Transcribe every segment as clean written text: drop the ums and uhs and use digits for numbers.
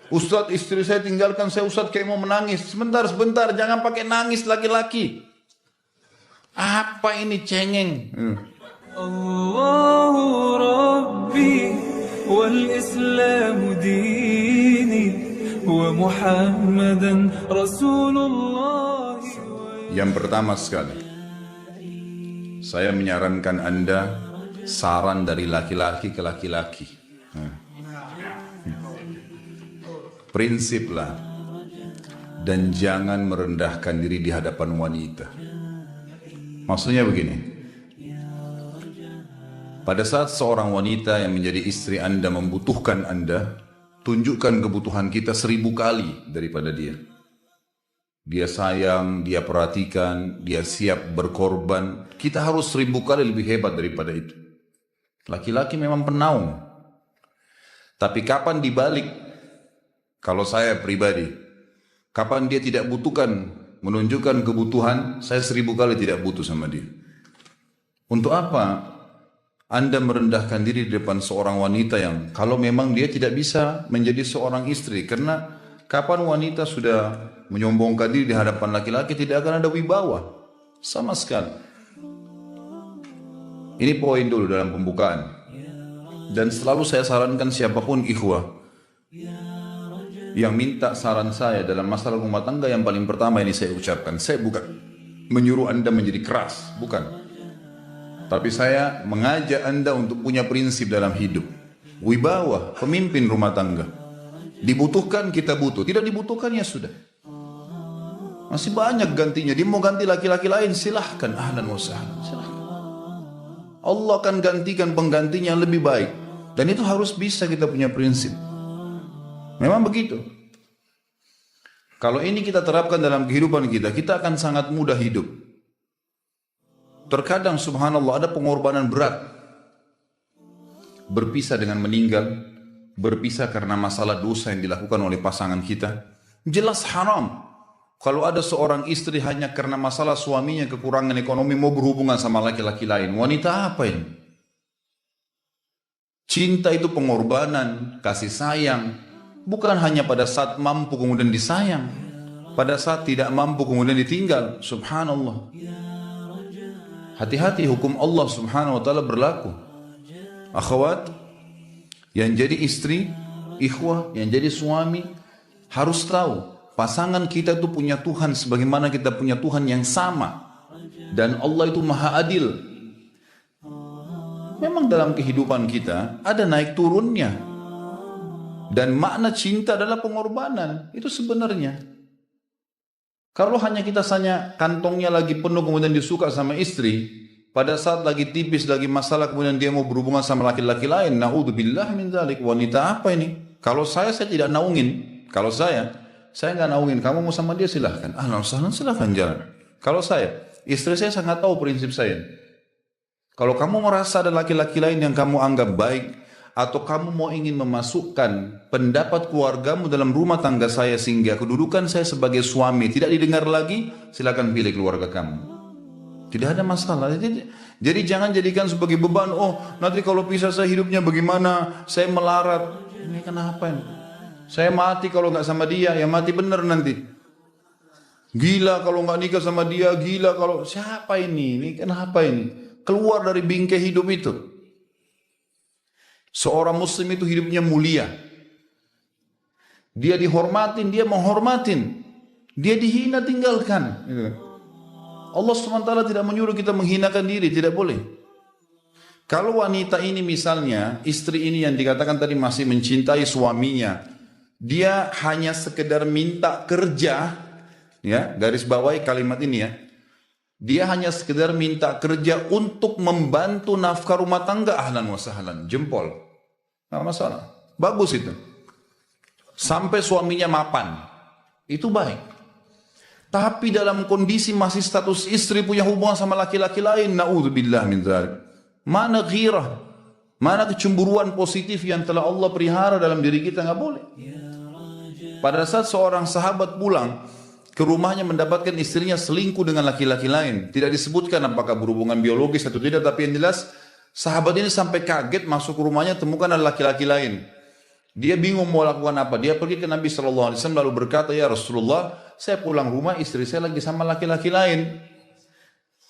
Ustadz, istri saya tinggalkan saya, Ustadz kayak mau menangis. Sebentar, jangan pakai nangis laki-laki. Apa ini cengeng? Allahu Rabbi wal Islam dini wa Muhammadan Rasulullah. Yang pertama sekali, saya menyarankan Anda saran dari laki-laki ke laki-laki. Prinsiplah dan jangan merendahkan diri di hadapan wanita. Maksudnya begini, pada saat seorang wanita yang menjadi istri Anda membutuhkan Anda, tunjukkan kebutuhan kita 1000 kali daripada dia. Dia sayang, dia perhatikan, dia siap berkorban. Kita harus 1000 kali lebih hebat daripada itu. Laki-laki memang penaung. Tapi kapan dibalik? Kalau saya pribadi, kapan dia tidak butuhkan, menunjukkan kebutuhan, saya 1000 kali tidak butuh sama dia. Untuk apa Anda merendahkan diri di depan seorang wanita yang kalau memang dia tidak bisa menjadi seorang istri? Karena kapan wanita sudah menyombongkan diri di hadapan laki-laki, tidak akan ada wibawa sama sekali. Ini poin dulu dalam pembukaan. Dan selalu saya sarankan siapapun ikhwah yang minta saran saya dalam masalah rumah tangga, yang paling pertama ini saya ucapkan, saya bukan menyuruh Anda menjadi keras, bukan. Tapi saya mengajak Anda untuk punya prinsip dalam hidup. Wibawa, pemimpin rumah tangga. Dibutuhkan kita butuh, tidak dibutuhkan ya sudah. Masih banyak gantinya. Dia mau ganti laki-laki lain, silahkan, ahlan wa sahlan, silahkan. Allah akan gantikan penggantinya yang lebih baik. Dan itu harus bisa kita punya prinsip. Memang begitu. Kalau ini kita terapkan dalam kehidupan kita, kita akan sangat mudah hidup. Terkadang subhanallah ada pengorbanan berat. Berpisah dengan meninggal, berpisah karena masalah dosa yang dilakukan oleh pasangan kita. Jelas haram. Kalau ada seorang istri hanya karena masalah suaminya kekurangan ekonomi mau berhubungan sama laki-laki lain, wanita apa ini? Cinta itu pengorbanan, kasih sayang. Bukan hanya pada saat mampu kemudian disayang, pada saat tidak mampu kemudian ditinggal. Subhanallah. Hati-hati, hukum Allah subhanahu wa ta'ala berlaku. Akhwat, yang jadi istri, ikhwah, yang jadi suami, harus tahu, pasangan kita itu punya Tuhan sebagaimana kita punya Tuhan yang sama. Dan Allah itu maha adil. Memang dalam kehidupan kita ada naik turunnya. Dan makna cinta adalah pengorbanan. Itu sebenarnya. Kalau hanya kita kantongnya lagi penuh kemudian disuka sama istri, pada saat lagi tipis, lagi masalah kemudian dia mau berhubungan sama laki-laki lain, na'udzubillah min dzalik. Wanita apa ini? Kalau saya tidak naungin. Kalau saya nggak naungin. Kamu mau sama dia silahkan. Ahlan sahlan, silahkan jalan. Kalau saya, istri saya sangat tahu prinsip saya. Kalau kamu merasa ada laki-laki lain yang kamu anggap baik, atau kamu mau ingin memasukkan pendapat keluargamu dalam rumah tangga saya sehingga kedudukan saya sebagai suami tidak didengar lagi, silakan pilih keluarga kamu. Tidak ada masalah. Jadi jangan jadikan sebagai beban. Oh, nanti kalau pisah saya hidupnya bagaimana? Saya melarat. Ini kenapa ini? Saya mati kalau nggak sama dia, ya mati bener nanti. Gila kalau nggak nikah sama dia, gila kalau siapa ini? Ini kenapa ini? Keluar dari bingkai hidup itu. Seorang muslim itu hidupnya mulia. Dia dihormatin, dia menghormatin. Dia dihina, tinggalkan. Allah SWT tidak menyuruh kita menghinakan diri, tidak boleh. Kalau wanita ini misalnya, istri ini yang dikatakan tadi masih mencintai suaminya, dia hanya sekedar minta kerja, ya, garis bawahi kalimat ini ya. Dia hanya sekedar minta kerja untuk membantu nafkah rumah tangga, ahlan wa sahlan, jempol. Nggak masalah. Bagus itu. Sampai suaminya mapan. Itu baik. Tapi dalam kondisi masih status istri punya hubungan sama laki-laki lain, na'udzubillah min dzalik. Mana ghirah? Mana kecemburuan positif yang telah Allah pelihara dalam diri kita? Nggak boleh. Pada saat seorang sahabat pulang ke rumahnya mendapatkan istrinya selingkuh dengan laki-laki lain. Tidak disebutkan apakah berhubungan biologis atau tidak, tapi yang jelas sahabat ini sampai kaget masuk ke rumahnya temukan ada laki-laki lain. Dia bingung mau lakukan apa. Dia pergi ke Nabi SAW lalu berkata, ya Rasulullah, saya pulang rumah, istri saya lagi sama laki-laki lain.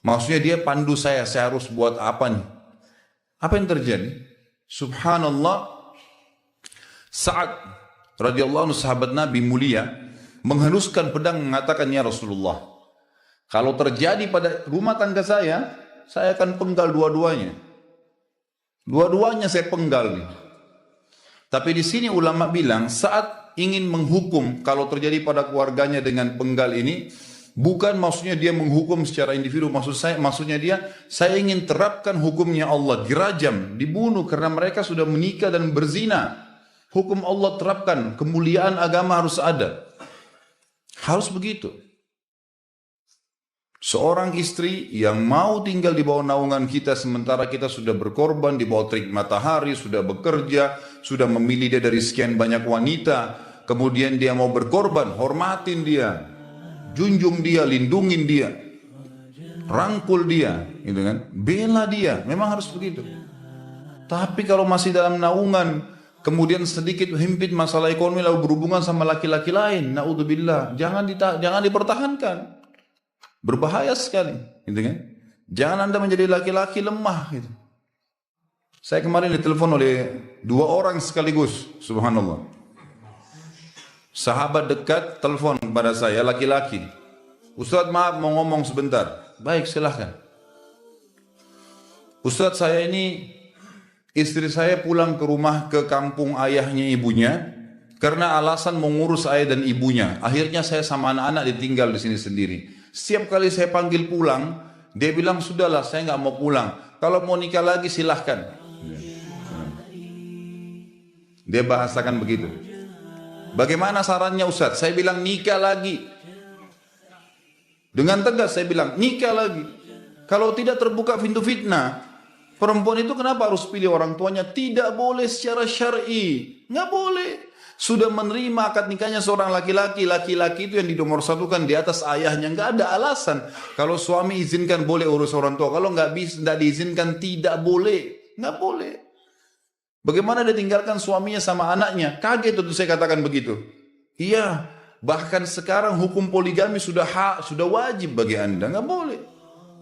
Maksudnya dia pandu saya harus buat apa nih? Apa yang terjadi? Subhanallah, Sa'ad radhiyallahu anhu, sahabat Nabi mulia, menghenuskan pedang mengatakan, ya Rasulullah, kalau terjadi pada rumah tangga saya akan penggal dua-duanya. Dua-duanya saya penggal nih. Tapi di sini ulama bilang, saat ingin menghukum kalau terjadi pada keluarganya dengan penggal ini, bukan maksudnya dia menghukum secara individu, maksudnya saya ingin terapkan hukumnya Allah, dirajam, dibunuh karena mereka sudah menikah dan berzina. Hukum Allah terapkan, kemuliaan agama harus ada. Harus begitu. Seorang istri yang mau tinggal di bawah naungan kita sementara kita sudah berkorban di bawah terik matahari, sudah bekerja, sudah memilih dia dari sekian banyak wanita, kemudian dia mau berkorban, hormatin dia, junjung dia, lindungin dia, rangkul dia, gitu kan? Bela dia, memang harus begitu. Tapi kalau masih dalam naungan, kemudian sedikit himpit masalah ekonomi lalu berhubungan sama laki-laki lain, naudzubillah, jangan dipertahankan. Berbahaya sekali, gitu kan? Jangan Anda menjadi laki-laki lemah, gitu. Saya kemarin ditelepon oleh 2 orang sekaligus, subhanallah. Sahabat dekat telepon kepada saya, laki-laki. Ustaz, maaf mau ngomong sebentar. Baik, silahkan. Ustaz, saya ini, istri saya pulang ke rumah ke kampung ayahnya ibunya karena alasan mengurus ayah dan ibunya. Akhirnya saya sama anak-anak ditinggal di sini sendiri. Setiap kali saya panggil pulang, dia bilang, sudahlah saya nggak mau pulang. Kalau mau nikah lagi silahkan. Dia bahasakan begitu. Bagaimana sarannya Ustaz? Saya bilang nikah lagi. Dengan tegas saya bilang nikah lagi. Kalau tidak terbuka pintu fitnah. Perempuan itu kenapa harus pilih orang tuanya? Tidak boleh secara syar'i. Nggak boleh. Sudah menerima akad nikahnya seorang laki-laki, laki-laki itu yang dinomorsatukan di atas ayahnya, nggak ada alasan. Kalau suami izinkan boleh urus orang tua, kalau nggak diizinkan tidak boleh, nggak boleh. Bagaimana dia tinggalkan suaminya sama anaknya? Kaget itu saya katakan begitu. Iya, bahkan sekarang hukum poligami sudah wajib bagi Anda, nggak boleh.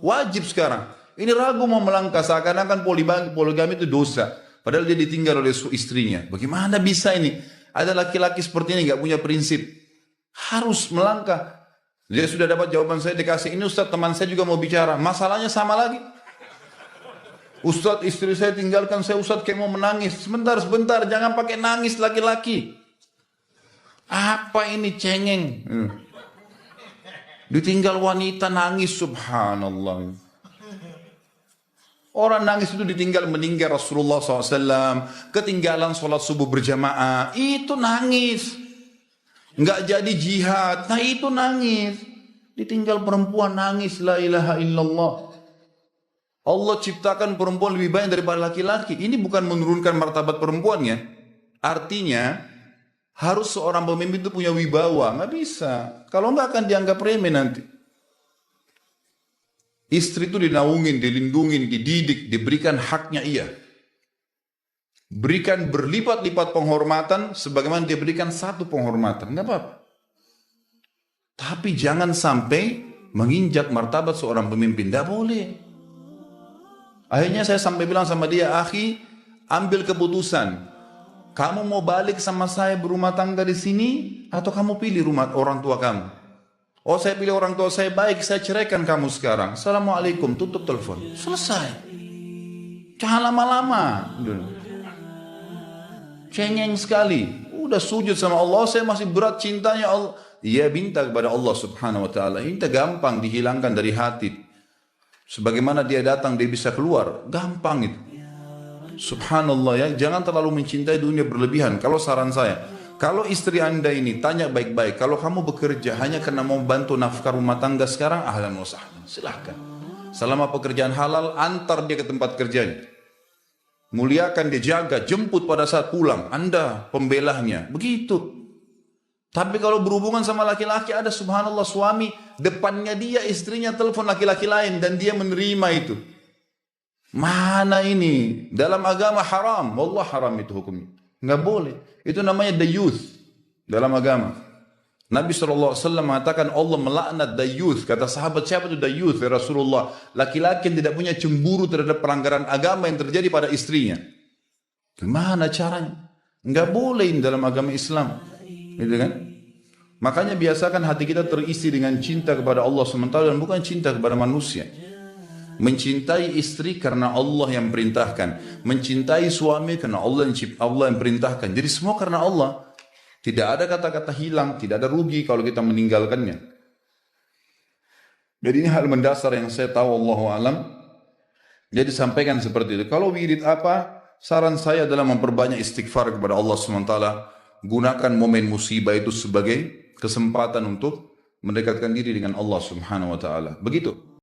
Wajib sekarang. Ini ragu mau melangkah seakan-akan poligami itu dosa, padahal dia ditinggal oleh istrinya. Bagaimana bisa ini? Ada laki-laki seperti ini nggak punya prinsip, harus melangkah. Dia sudah dapat jawaban saya dikasih ini, Ustaz teman saya juga mau bicara, masalahnya sama lagi. Ustaz istri saya tinggalkan saya, Ustaz kayak mau menangis. Sebentar, jangan pakai nangis laki-laki. Apa ini cengeng? Ditinggal wanita nangis, subhanallah. Orang nangis itu ditinggal meninggal Rasulullah SAW, ketinggalan sholat subuh berjamaah, itu nangis. Nggak jadi jihad, nah itu nangis. Ditinggal perempuan nangis, la ilaha illallah. Allah ciptakan perempuan lebih banyak daripada laki-laki. Ini bukan menurunkan martabat perempuannya. Artinya, harus seorang pemimpin itu punya wibawa. Nggak bisa. Kalau nggak akan dianggap remeh nanti. Istri itu dinaungin, dilindungin, dididik, diberikan haknya ia. Berikan berlipat-lipat penghormatan sebagaimana dia berikan satu penghormatan. Enggak apa-apa. Tapi jangan sampai menginjak martabat seorang pemimpin. Enggak boleh. Akhirnya saya sampai bilang sama dia, akhi, ambil keputusan. Kamu mau balik sama saya berumah tangga di sini atau kamu pilih rumah orang tua kamu? Oh, saya pilih orang tua saya, baik, saya ceraikan kamu sekarang. Assalamualaikum, tutup telepon. Selesai. Jangan lama-lama. Cengeng sekali. Udah sujud sama Allah, saya masih berat cintanya Allah. Ia minta kepada Allah subhanahu wa ta'ala. Minta gampang dihilangkan dari hati. Sebagaimana dia datang, dia bisa keluar. Gampang itu. Subhanallah ya. Jangan terlalu mencintai dunia berlebihan. Kalau saran saya, kalau istri Anda ini tanya baik-baik, kalau kamu bekerja hanya karena mau bantu nafkah rumah tangga sekarang, ahlan wa sahlan, silahkan. Selama pekerjaan halal, antar dia ke tempat kerjanya. Muliakan dia, jaga, jemput pada saat pulang. Anda pembelahnya, begitu. Tapi kalau berhubungan sama laki-laki, ada subhanallah suami, depannya dia istrinya telepon laki-laki lain dan dia menerima itu. Mana ini? Dalam agama haram, wallah haram itu hukumnya. Nggak boleh. Itu namanya dayuth dalam agama. Nabi SAW mengatakan Allah melaknat dayuth. Kata sahabat, siapa itu dayuth ya Rasulullah? Laki-laki yang tidak punya cemburu terhadap pelanggaran agama yang terjadi pada istrinya. Gimana caranya? Nggak boleh dalam agama Islam. Gitu kan? Makanya biasakan hati kita terisi dengan cinta kepada Allah SWT dan bukan cinta kepada manusia. Mencintai istri karena Allah yang perintahkan. Mencintai suami karena Allah yang perintahkan. Jadi semua karena Allah. Tidak ada kata-kata hilang, tidak ada rugi kalau kita meninggalkannya. Jadi ini hal mendasar yang saya tahu, Allahu alam. Jadi sampaikan seperti itu. Kalau wirid apa? Saran saya adalah memperbanyak istighfar kepada Allah SWT. Gunakan momen musibah itu sebagai kesempatan untuk mendekatkan diri dengan Allah Subhanahu wa taala. Begitu.